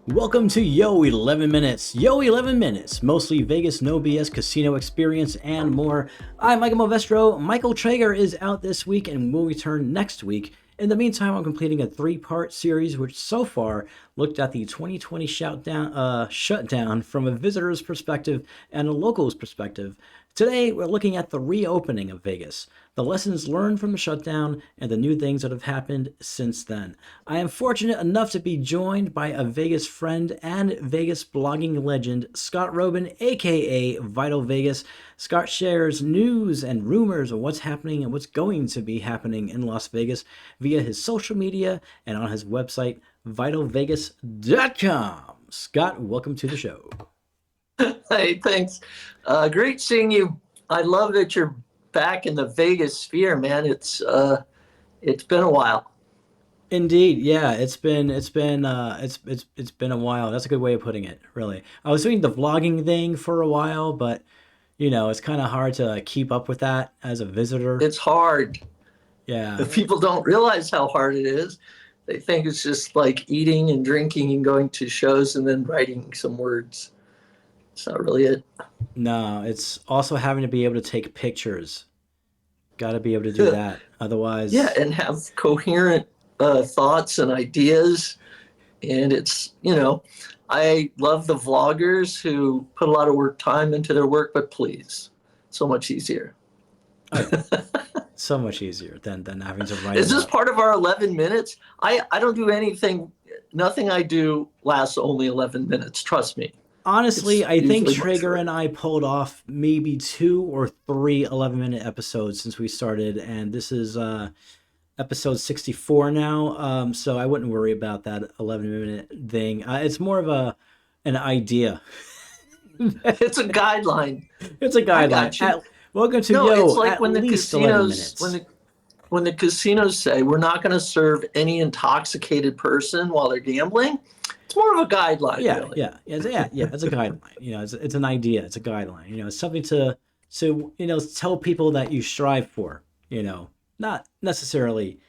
Welcome to Yo-11 Minutes. Yo-11 Minutes, mostly Vegas no BS casino experience and more. I'm Michael Movestro. Michael Traeger is out this week and will return next week. In the meantime, I'm completing a three-part series which so far looked at the 2020 shutdown from a visitor's perspective and a local's perspective. Today, we're looking at the reopening of Vegas, the lessons learned from the shutdown, and the new things that have happened since then. I am fortunate enough to be joined by a Vegas friend and Vegas blogging legend, Scott Robin, aka Vital Vegas. Scott shares news and rumors of what's happening and what's going to be happening in Las Vegas via his social media and on his website, vitalvegas.com. Scott, welcome to the show. Hey, thanks. Great seeing you. I love that you're back in the Vegas sphere, man. It's been a while. Indeed, yeah, it's been a while. That's a good way of putting it, really. I was doing the vlogging thing for a while, but it's kind of hard to keep up with that as a visitor. It's hard. Yeah. The people don't realize how hard it is. They think it's just like eating and drinking and going to shows and then writing some words. It's not really it. No, it's also having to be able to take pictures. Got to be able to do that. Otherwise, Yeah, and have coherent thoughts and ideas. And it's, I love the vloggers who put a lot of time into their work, but please, so much easier. so much easier than having to write. Is this part of our 11 minutes? I don't do anything. Nothing I do lasts only 11 minutes. Trust me. Honestly, It's I think usually Traeger and I pulled off maybe 2 or 3 11-minute episodes since we started, and this is episode 64 now. So I wouldn't worry about that 11-minute thing. It's more of an idea. It's a guideline. It's a I got guideline. you. Welcome to No, Yo, it's like at when the least 11 casinos minutes. when the casinos say we're not going to serve any intoxicated person while they're gambling. It's more of a guideline, Yeah, really. yeah, it's a guideline. It's an idea. It's a guideline. It's something to tell people that you strive for. Not necessarily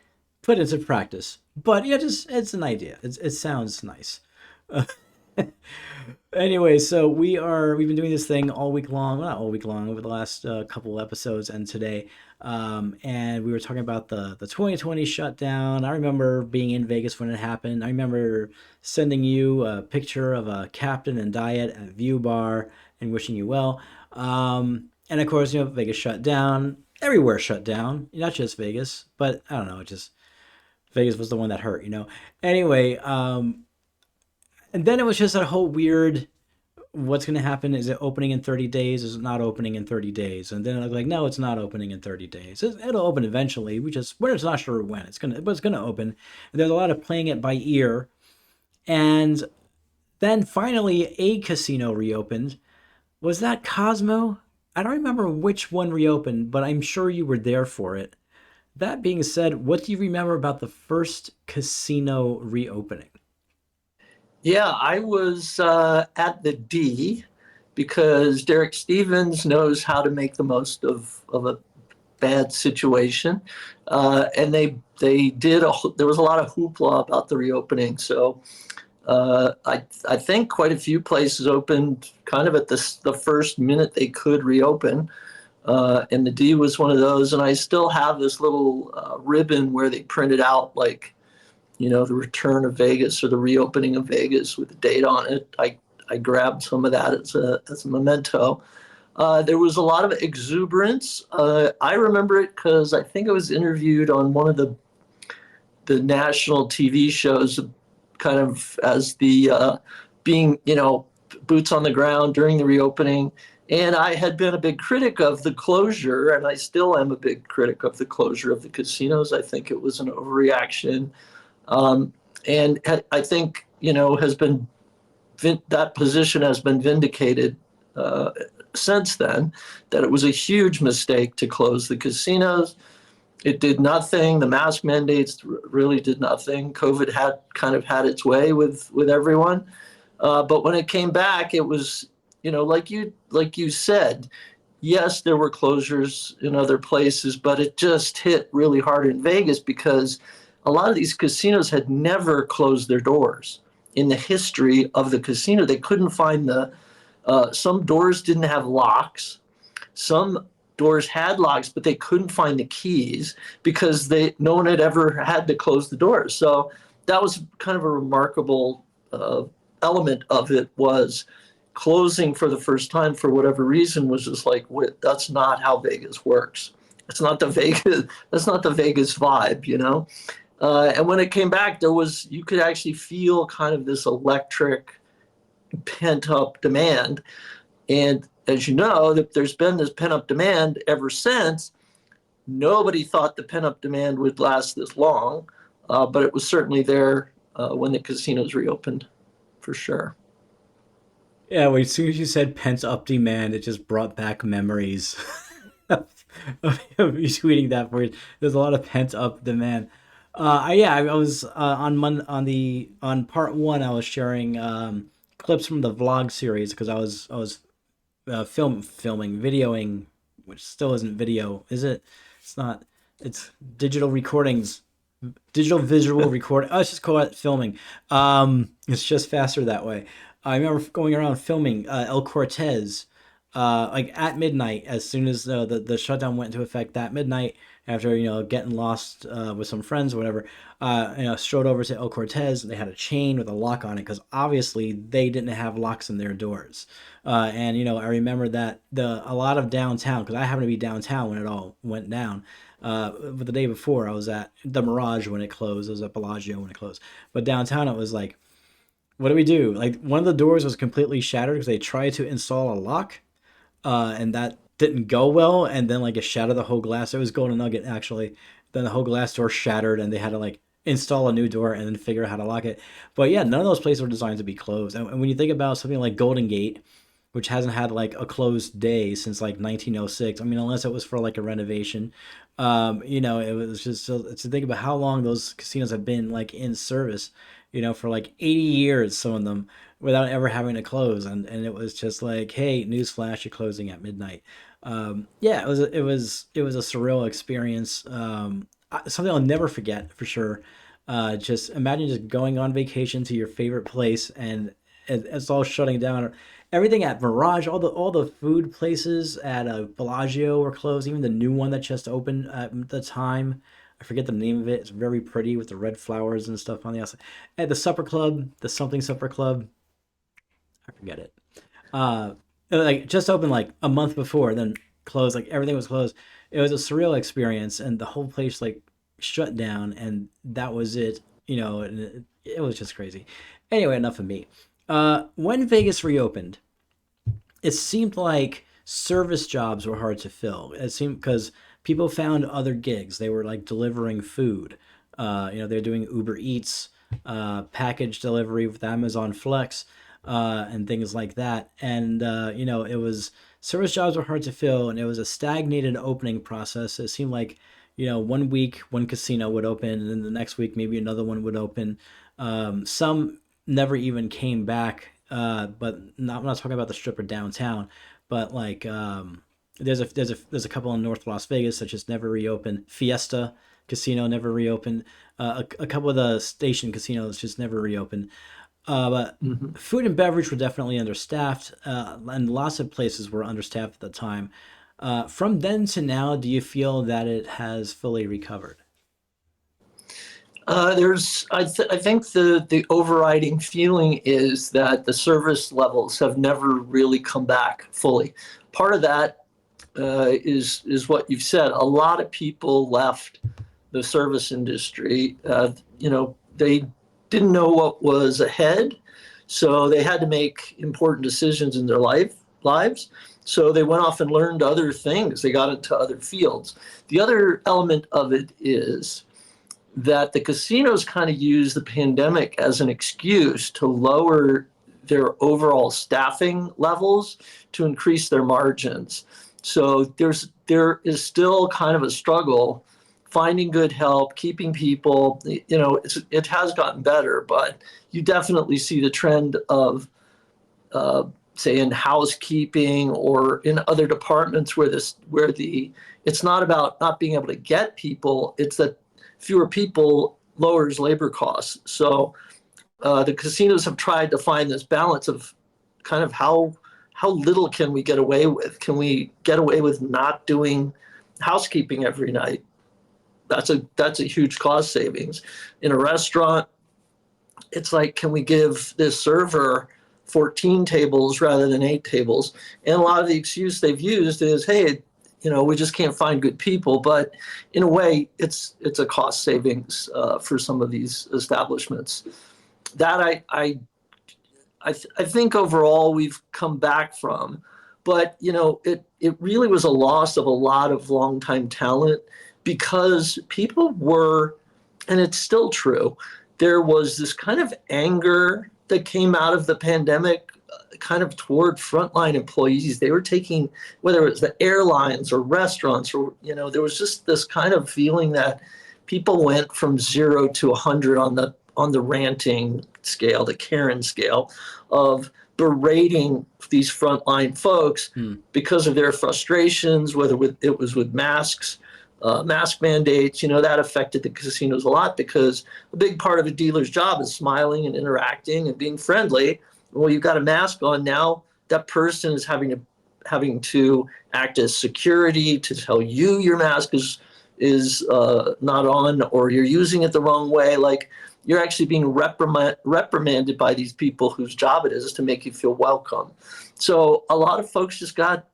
put into practice, but just it's an idea. It sounds nice. Anyway, so we've been doing this thing all week long, well, not all week long, over the last couple episodes and today, and we were talking about the 2020 shutdown. I remember being in Vegas when it happened. I remember sending you a picture of a Captain and Diet at View Bar and wishing you well. And of course, Vegas shut down. Everywhere shut down, not just Vegas, but I don't know, just Vegas was the one that hurt. Anyway, and then it was just that whole weird, what's going to happen? Is it opening in 30 days? Is it not opening in 30 days? And then I was like, no, it's not opening in 30 days. It'll open eventually. We're just not sure when. But it's going to open. And there's a lot of playing it by ear. And then finally a casino reopened. Was that Cosmo? I don't remember which one reopened, but I'm sure you were there for it. That being said, what do you remember about the first casino reopening? Yeah, I was at the D because Derek Stevens knows how to make the most of a bad situation, and they did there was a lot of hoopla about the reopening. So I think quite a few places opened kind of at the first minute they could reopen, and the D was one of those. And I still have this little ribbon where they printed out like, the return of Vegas or the reopening of Vegas with a date on it. I grabbed some of that as a memento. There was a lot of exuberance. I remember it because I think I was interviewed on one of the national TV shows, kind of as the being boots on the ground during the reopening. And I had been a big critic of the closure, and I still am a big critic of the closure of the casinos. I think it was an overreaction. And I think, has been that position has been vindicated since then, that it was a huge mistake to close the casinos. It did nothing. The mask mandates really did nothing. COVID had kind of had its way with everyone. But when it came back, it was, like you said, yes, there were closures in other places, but it just hit really hard in Vegas because a lot of these casinos had never closed their doors. in the history of the casino. They couldn't find some doors didn't have locks. Some doors had locks, but they couldn't find the keys because no one had ever had to close the doors. So that was kind of a remarkable element of it, was closing for the first time for whatever reason was just like, that's not how Vegas works. It's not the Vegas. That's not the Vegas vibe, you know. And when it came back, you could actually feel kind of this electric pent up demand. And as you know, that there's been this pent up demand ever since. Nobody thought the pent up demand would last this long, but it was certainly there when the casinos reopened, for sure. Yeah, well, as soon as you said pent up demand, it just brought back memories of you tweeting that for it. There's a lot of pent up demand. I was on part one. I was sharing clips from the vlog series because I was filming, videoing, which still isn't video, is it? It's not. It's digital recordings, digital visual recording. Let's just call it filming. It's just faster that way. I remember going around filming El Cortez, like at midnight. As soon as the shutdown went into effect, that midnight, after getting lost with some friends or whatever, strode over to El Cortez. They had a chain with a lock on it because obviously they didn't have locks in their doors. And I remember that a lot of downtown, because I happened to be downtown when it all went down. But the day before, I was at the Mirage when it closed. I was at Bellagio when it closed. But downtown, it was like, what do we do? Like one of the doors was completely shattered because they tried to install a lock, and that didn't go well. And then like it shattered the whole glass. It was Golden Nugget actually. Then the whole glass door shattered, and they had to like install a new door and then figure out how to lock it. But yeah, none of those places were designed to be closed. And when you think about something like Golden Gate, which hasn't had like a closed day since like 1906. I mean, unless it was for like a renovation. It was just to think about how long those casinos have been like in service, for like 80 years, some of them, without ever having to close. And it was just like, hey, newsflash, you're closing at midnight. Yeah, it was a surreal experience. Something I'll never forget for sure. Just imagine just going on vacation to your favorite place and it's all shutting down. Everything at Mirage, all the food places at Bellagio were closed. Even the new one that just opened at the time, I forget the name of it. It's very pretty with the red flowers and stuff on the outside. At the Supper Club, the something Supper Club, I forget it. It like just opened like a month before, then closed. Like everything was closed. It was a surreal experience, and the whole place like shut down, and that was it. And it was just crazy. Anyway, enough of me. When Vegas reopened, it seemed like service jobs were hard to fill. It seemed because people found other gigs. They were like delivering food. They're doing Uber Eats, package delivery with Amazon Flex, and things like that. And it was service jobs were hard to fill, and it was a stagnated opening process. It seemed like one week one casino would open, and then the next week maybe another one would open. Some never even came back. But I'm not talking about the strip or downtown, but like there's a couple in North Las Vegas that just never reopened. Fiesta Casino never reopened. A couple of the station casinos just never reopened. But Mhm. food and beverage were definitely understaffed, and lots of places were understaffed at the time. From then to now, do you feel that it has fully recovered? I think the overriding feeling is that the service levels have never really come back fully. Part of that is what you've said. A lot of people left the service industry. They didn't know what was ahead, so they had to make important decisions in their lives. So they went off and learned other things. They got into other fields. The other element of it is that the casinos kind of use the pandemic as an excuse to lower their overall staffing levels to increase their margins. So there is still kind of a struggle finding good help, keeping people. It has gotten better, but you definitely see the trend of uh, say in housekeeping or in other departments where it's not about not being able to get people, it's that fewer people lowers labor costs. So the casinos have tried to find this balance of kind of how little can we get away with? Can we get away with not doing housekeeping every night? That's a huge cost savings. In a restaurant, it's like, can we give this server 14 tables rather than 8 tables? And a lot of the excuse they've used is, hey, we just can't find good people. But in a way, it's a cost savings for some of these establishments. That I think overall we've come back from. But it really was a loss of a lot of longtime talent because people were, and it's still true, there was this kind of anger that came out of the pandemic kind of toward frontline employees. They were taking, whether it was the airlines or restaurants, or, there was just this kind of feeling that people went from 0 to 100 on the ranting scale, the Karen scale, of berating these frontline folks because of their frustrations, whether it was with masks, mask mandates. That affected the casinos a lot because a big part of a dealer's job is smiling and interacting and being friendly. Well, you've got a mask on now. That person is having to act as security to tell you your mask is not on, or you're using it the wrong way. Like, you're actually being reprimanded by these people whose job it is to make you feel welcome. So a lot of folks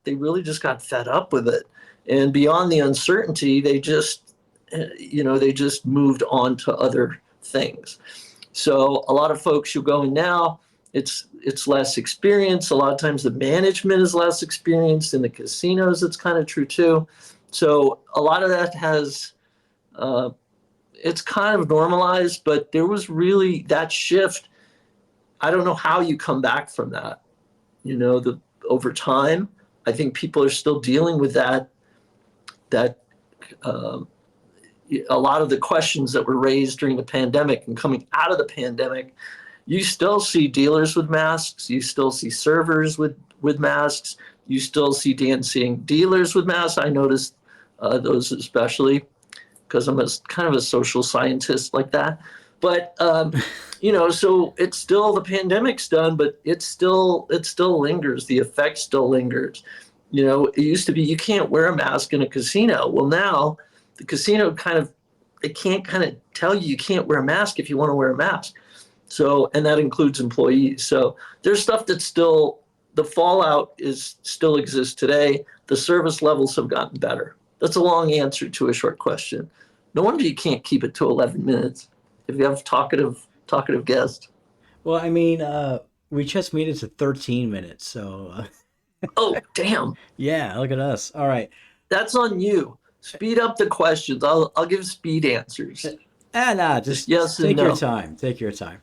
they really just got fed up with it. And beyond the uncertainty, they just moved on to other things. So a lot of folks you'll go in now, it's less experience. A lot of times the management is less experienced. In the casinos, it's kind of true too. So a lot of that has, it's kind of normalized, but there was really that shift. I don't know how you come back from that. Over time, I think people are still dealing with that a lot of the questions that were raised during the pandemic and coming out of the pandemic, you still see dealers with masks, you still see servers with masks, you still see dancing dealers with masks. I noticed those especially because I'm kind of a social scientist like that. But so it's still, the pandemic's done, but it still lingers. The effect still lingers. It used to be you can't wear a mask in a casino. Well, now the casino they can't kind of tell you can't wear a mask if you want to wear a mask. So, and that includes employees. So there's stuff that's still, the fallout still exists today. The service levels have gotten better. That's a long answer to a short question. No wonder you can't keep it to 11 minutes if you have talkative guests. Well, I mean, we just made it to 13 minutes, so Oh, damn. yeah, look at us. All right. That's on you. Speed up the questions. I'll give speed answers. Nah, Just just yes and take your no. time. Take your time.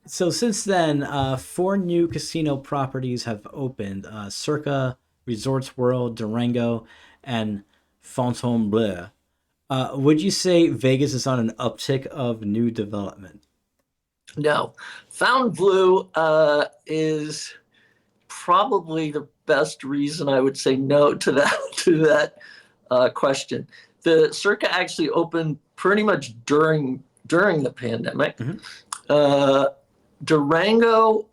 So since then, 4 new casino properties have opened: Circa, Resorts World, Durango, and Fontainebleau. Would you say Vegas is on an uptick of new development? No. Found Blue is probably the best reason I would say no to that question. The Circa actually opened pretty much during the pandemic. Mhm. Uh, Durango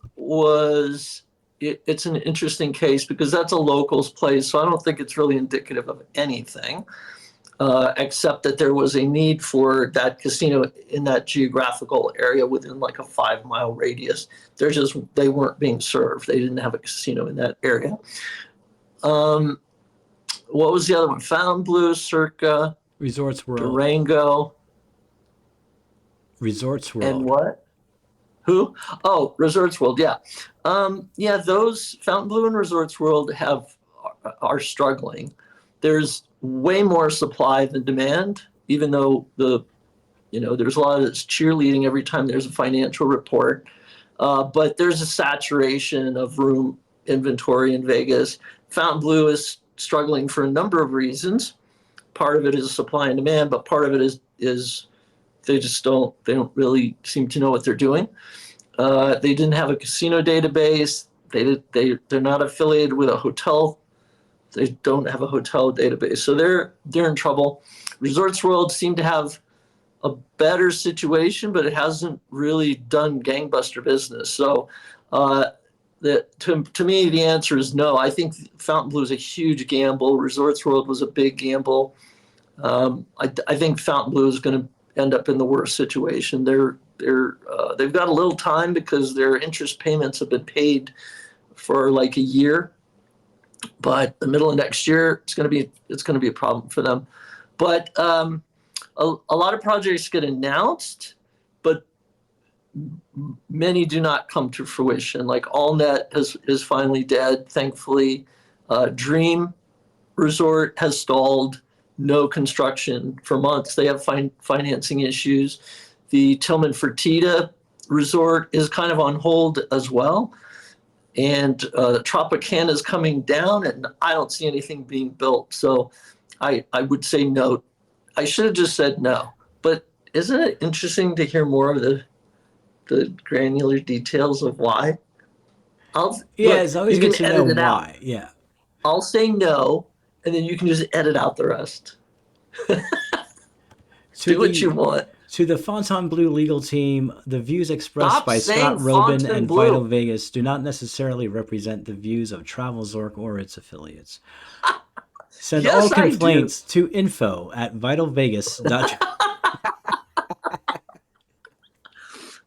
it's an interesting case because that's a locals place, so I don't think it's really indicative of anything, except that there was a need for that casino in that geographical area within like a 5-mile radius. They weren't being served. They didn't have a casino in that area. What was the other one? Fontainebleau, Circa, Resorts World. Durango, Resorts and World. what? Who? Oh, Resorts World. Yeah, yeah. Those Fontainebleau and Resorts World are struggling. There's way more supply than demand, even though there's a lot of this cheerleading every time there's a financial report. But there's a saturation of room inventory in Vegas. Fontainebleau is struggling for a number of reasons. Part of it is supply and demand, but part of it is they don't really seem to know what they're doing. They didn't have a casino database. They're not affiliated with a hotel. They don't have a hotel database, so they're in trouble. Resorts World seem to have a better situation, but it hasn't really done gangbuster business. So, to me, the answer is no. I think Fontainebleau is a huge gamble. Resorts World was a big gamble. I think Fontainebleau is going to end up in the worst situation. They've got a little time because their interest payments have been paid for like a year, but the middle of next year it's going to be a problem for them. But a lot of projects get announced, but many do not come to fruition. Like AllNet is finally dead, thankfully. Dream Resort has stalled, no construction for months. They have financing issues. The Tillman Fertitta Resort is kind of on hold as well. And Tropicana is coming down, and I don't see anything being built. So I would say no. I should have just said no. But isn't it interesting to hear more of the granular details of why? Yeah, Look, it's always you good can to know edit it out. why. Yeah. I'll say no, and then you can just edit out the rest. To Do what you the want. to the Fontainebleau legal team, the views expressed Stop by Scott saying Robin and Vital Fontainebleau. Vegas do not necessarily represent the views of TravelZork or its affiliates. Send all Yes, I do. complaints to info@vitalvegas.com.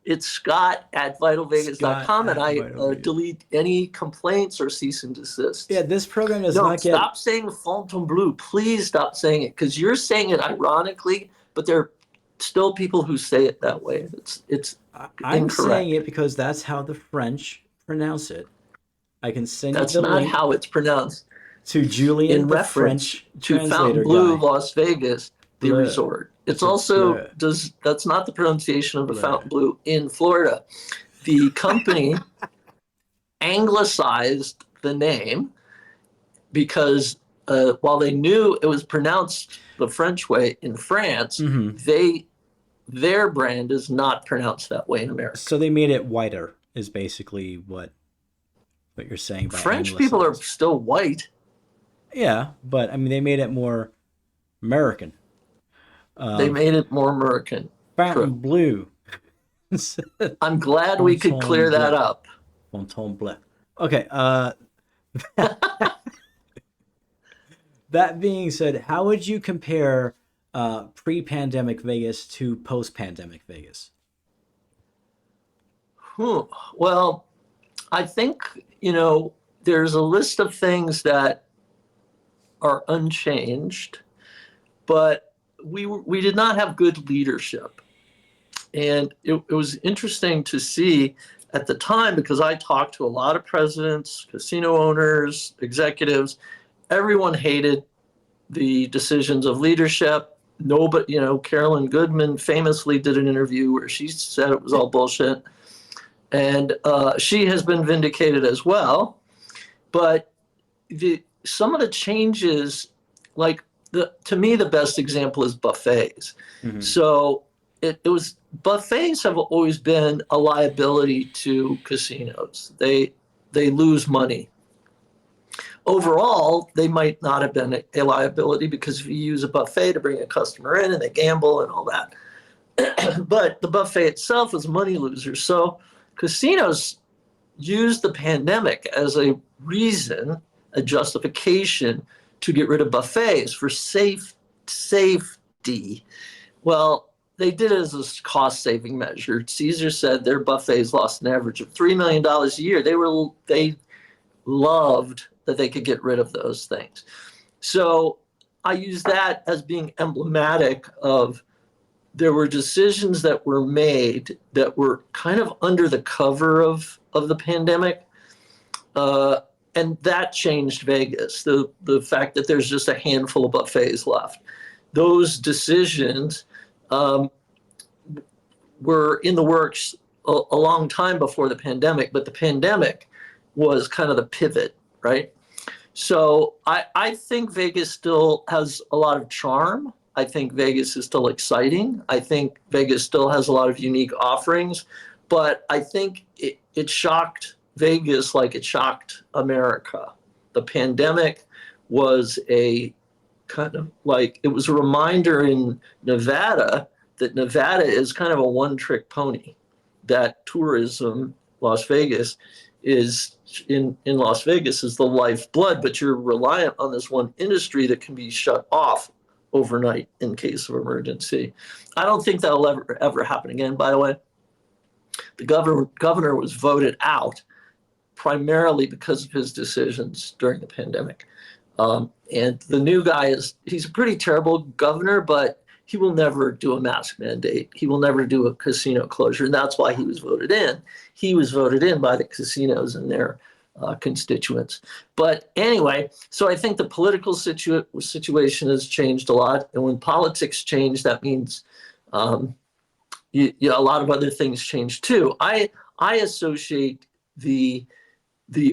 It's Scott at Scott vitalvegas.com, and at I Vital Vegas. delete any complaints or cease and Yeah, desists. this program does No, not get. stop saying Fontainebleau. Please stop saying it because you're saying it ironically, but there are still people who say it that way. It's I'm saying incorrect. it because that's how the French pronounce it. I can send you That's the not link how it's pronounced. to Julian, In the reference French to translator Fontainebleau, guy. Las Vegas, the Bleu. resort. It's C'est also bleu. does that's not the pronunciation of the Bleu. Fontainebleau in Florida. The company anglicized the name because while they knew it was pronounced the French way in France, Hmm. their brand is not pronounced that way in America. So they made it whiter, is basically what you're saying by French people are anglicized. still white. Yeah, but I mean they made it more American. They Um, made it more American. True. Fontainebleau. I'm glad we could clear that Fontainebleau. up. Fontainebleau. Okay. That being said, how would you compare pre-pandemic Vegas to post-pandemic Vegas? Well, I think, there's a list of things that are unchanged, but we did not have good leadership. And it was interesting to see at the time because I talked to a lot of presidents, casino owners, executives. Everyone hated the decisions of leadership. Nobody, Carolyn Goodman famously did an interview where she said it was all bullshit. And she has been vindicated as well. But some of the changes, like to me, the best example is buffets. Mm-hmm. So it was buffets have always been a liability to casinos. They lose money. Overall, they might not have been a liability because if you use a buffet to bring a customer in and they gamble and all that, but the buffet itself is a money loser. So casinos use the pandemic as a reason, a justification to get rid of buffets for safety. Well, they did it as a cost-saving measure. Caesar said their buffets lost an average of $3 million a year. They loved that they could get rid of those things. So I use that as being emblematic of there were decisions that were made that were kind of under the cover of the pandemic. And that changed Vegas, the fact that there's just a handful of buffets left. Those decisions were in the works a long time before the pandemic, but the pandemic was kind of the pivot, right? So I think Vegas still has a lot of charm. I think Vegas is still exciting. I think Vegas still has a lot of unique offerings, but I think it shocked Vegas like it shocked America. The pandemic was a kind of like, it was a reminder in Nevada that Nevada is kind of a one-trick pony. That tourism, Las Vegas, is in Las Vegas is the lifeblood, but you're reliant on this one industry that can be shut off overnight in case of emergency. I don't think that'll ever happen again. By the way, the governor was voted out primarily because of his decisions during the pandemic. And the new guy he's a pretty terrible governor, but he will never do a mask mandate. He will never do a casino closure. And that's why he was voted in. He was voted in by the casinos and their constituents. But anyway, so I think the political situation has changed a lot. And when politics change, that means a lot of other things change too. I associate the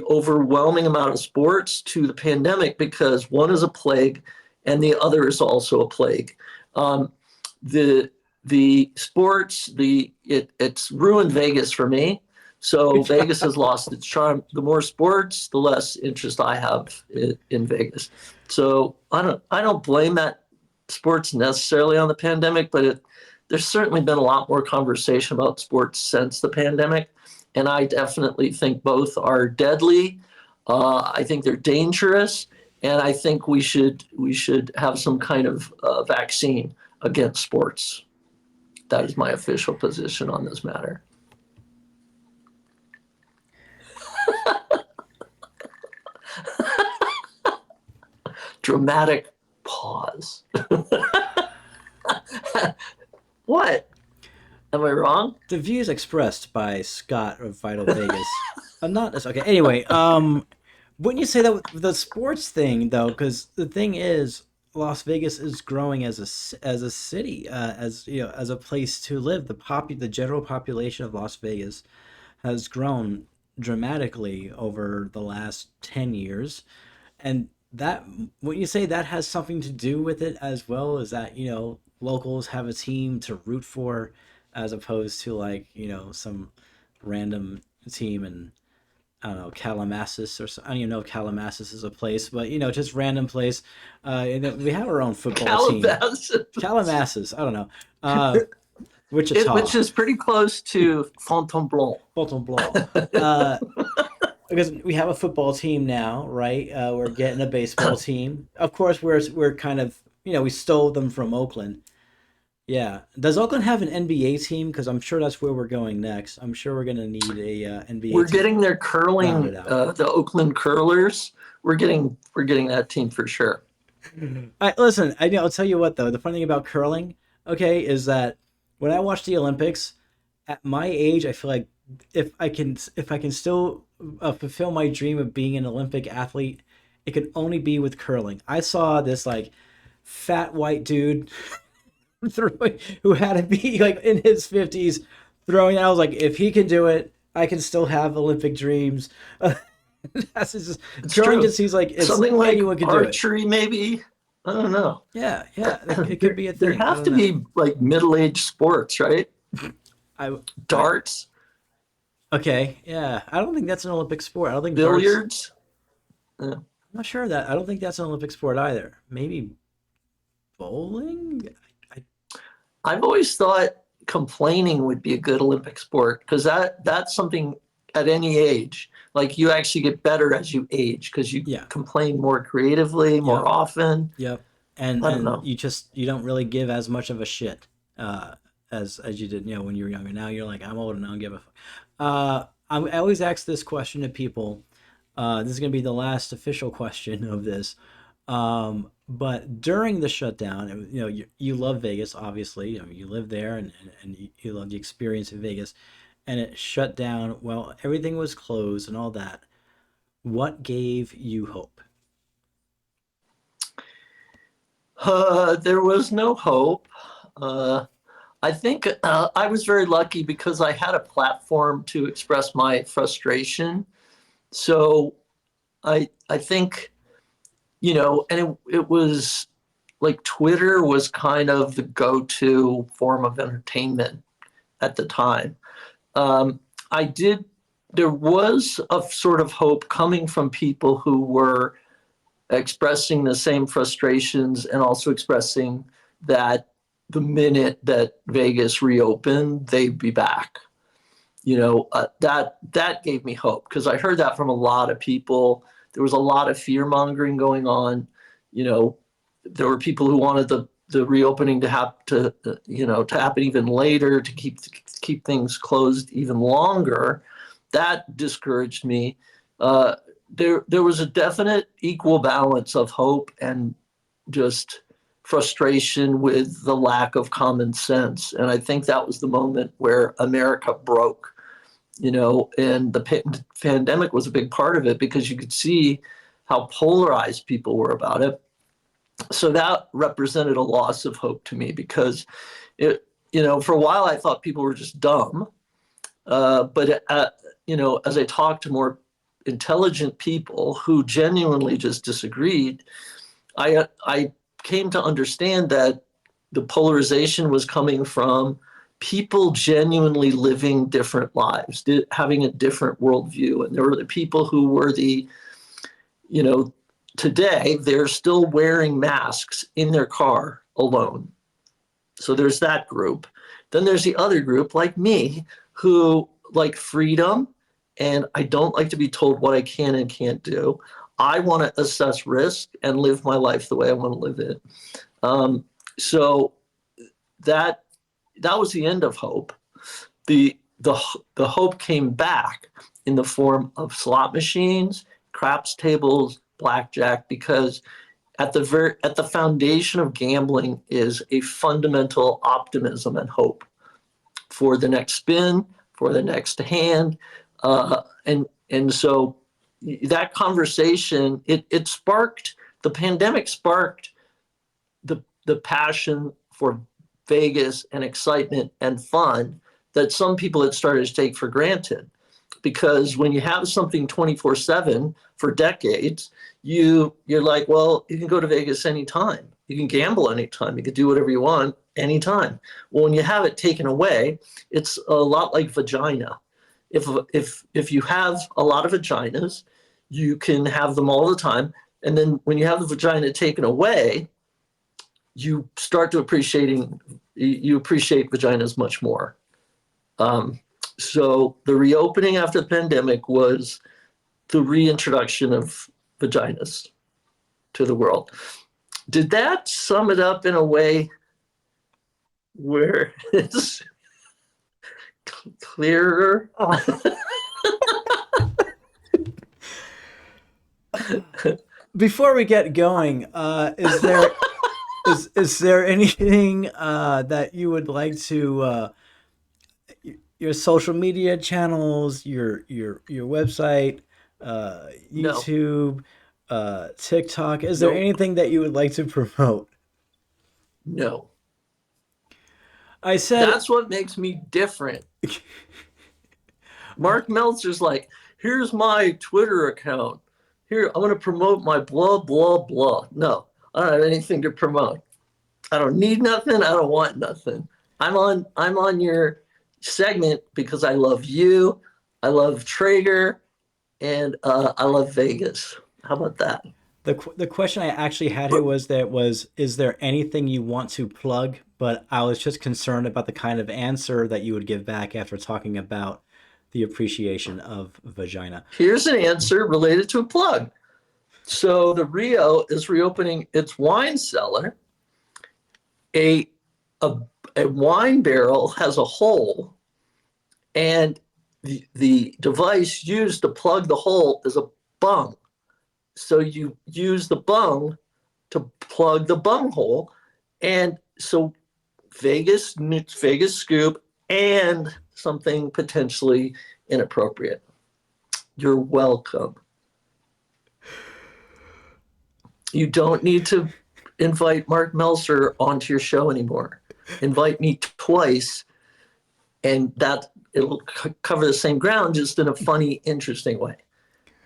overwhelming amount of sports to the pandemic because one is a plague and the other is also a plague. The sports, it's ruined Vegas for me. So Vegas has lost its charm. The more sports, the less interest I have in Vegas. So I don't blame that sports necessarily on the pandemic, but there's certainly been a lot more conversation about sports since the pandemic. And I definitely think both are deadly. I think they're dangerous, and I think we should have some kind of vaccine against sports. That is my official position on this matter. Dramatic pause. What? Am I wrong? The views expressed by Scott of Vital Vegas. I'm not okay. Anyway, wouldn't you say that with the sports thing though? Because the thing is, Las Vegas is growing as a city, as a place to live. The general population of Las Vegas has grown dramatically over the last 10 years, and that when you say that has something to do with it as well, is that locals have a team to root for as opposed to like some random team in I don't know Calabasas or so, I don't even know if Calabasas is a place, but just random place. And then we have our own football team. Calabasas, I don't know. Wichita, which is pretty close to Fontainebleau. Because we have a football team now, right? We're getting a baseball team. Of course, we're kind of we stole them from Oakland. Yeah. Does Oakland have an NBA team? Because I'm sure that's where we're going next. I'm sure we're going to need a NBA We're team. getting their curling, the Oakland Curlers. We're getting that team for sure. Listen, I'll tell you what, though. The funny thing about curling, okay, is that when I watch the Olympics, at my age, I feel like if I can still fulfill my dream of being an Olympic athlete, it could only be with curling. I saw this, like, fat white dude who had to be like in his 50s throwing. I was like, if he can do it, I can still have Olympic dreams. That's just curling. Just seems like it's something like anyone can archery, do it. Maybe. I don't know. Yeah, it could be a thing. There have to be like middle-aged sports, right? Darts. Okay, yeah. I don't think that's an Olympic sport. I don't think billiards. I'm not sure of that. I don't think that's an Olympic sport either. Maybe bowling. I've always thought complaining would be a good Olympic sport because that's something at any age. Like you actually get better as you age because you complain more creatively, more often. Yep. And you don't really give as much of a shit as you did when you were younger. Now you're like, I'm old and I don't give a fuck. I always ask this question to people. This is gonna be the last official question of this. But during the shutdown, you love Vegas, obviously. You live there and you love the experience of Vegas. And it shut down. Well, everything was closed and all that. What gave you hope? There was no hope. I think I was very lucky because I had a platform to express my frustration. So I think, and it was like Twitter was kind of the go-to form of entertainment at the time. There was a sort of hope coming from people who were expressing the same frustrations and also expressing that the minute that Vegas reopened, they'd be back. That gave me hope because I heard that from a lot of people. There was a lot of fear mongering going on. You know, there were people who wanted the reopening to happen even later, to keep things closed even longer. That discouraged me. There was a definite equal balance of hope and just frustration with the lack of common sense. And I think that was the moment where America broke, and the pandemic was a big part of it because you could see how polarized people were about it. So that represented a loss of hope to me because for a while I thought people were just dumb. But as I talked to more intelligent people who genuinely just disagreed, I came to understand that the polarization was coming from people genuinely living different lives, having a different worldview. And there were the people who were today they're still wearing masks in their car alone. So there's that group. Then there's the other group like me who like freedom, and I don't like to be told what I can and can't do. I want to assess risk and live my life the way I want to live it. So that was the end of hope. The hope came back in the form of slot machines, craps tables, blackjack, because at the foundation of gambling is a fundamental optimism and hope for the next spin, for the next hand, and so that conversation it sparked the pandemic sparked the passion for Vegas and excitement and fun that some people had started to take for granted. Because when you have something 24/7 for decades, you're like, well, you can go to Vegas anytime. You can gamble anytime. You can do whatever you want anytime. Well, when you have it taken away, it's a lot like vagina. If you have a lot of vaginas, you can have them all the time. And then when you have the vagina taken away, you start to appreciate vaginas much more. So the reopening after the pandemic was the reintroduction of vaginas to the world. Did that sum it up in a way where it's clearer? Before we get going, is there anything that you would like to your social media channels, your website, No. YouTube, TikTok? Is there Nope. anything that you would like to promote? No. I said, That's what makes me different. Mark Meltzer's like, here's my Twitter account. Here, I'm going to promote my blah, blah, blah. No, I don't have anything to promote. I don't need nothing. I don't want nothing. I'm on your segment because I love you. I love Traeger, and I love Vegas. How about that? the question I actually had here was, is there anything you want to plug? But I was just concerned about the kind of answer that you would give back after talking about the appreciation of vagina. Here's an answer related to a plug. So the Rio is reopening its wine cellar. A wine barrel has a hole, and the device used to plug the hole is a bung. So you use the bung to plug the bung hole, and so Vegas scoop and something potentially inappropriate. You're welcome. You don't need to invite Mark Meltzer onto your show anymore. Invite me twice, and that it'll cover the same ground, just in a funny, interesting way.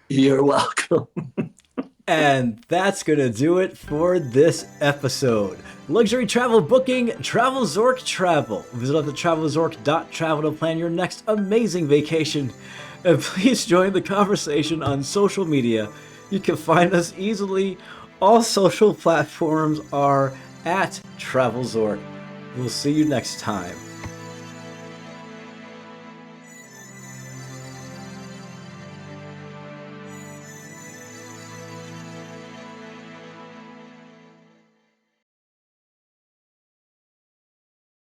You're welcome. And that's going to do it for this episode. Luxury travel booking, TravelZork Travel. Visit us at TravelZork.travel to plan your next amazing vacation. And please join the conversation on social media. You can find us easily. All social platforms are at TravelZork. We'll see you next time.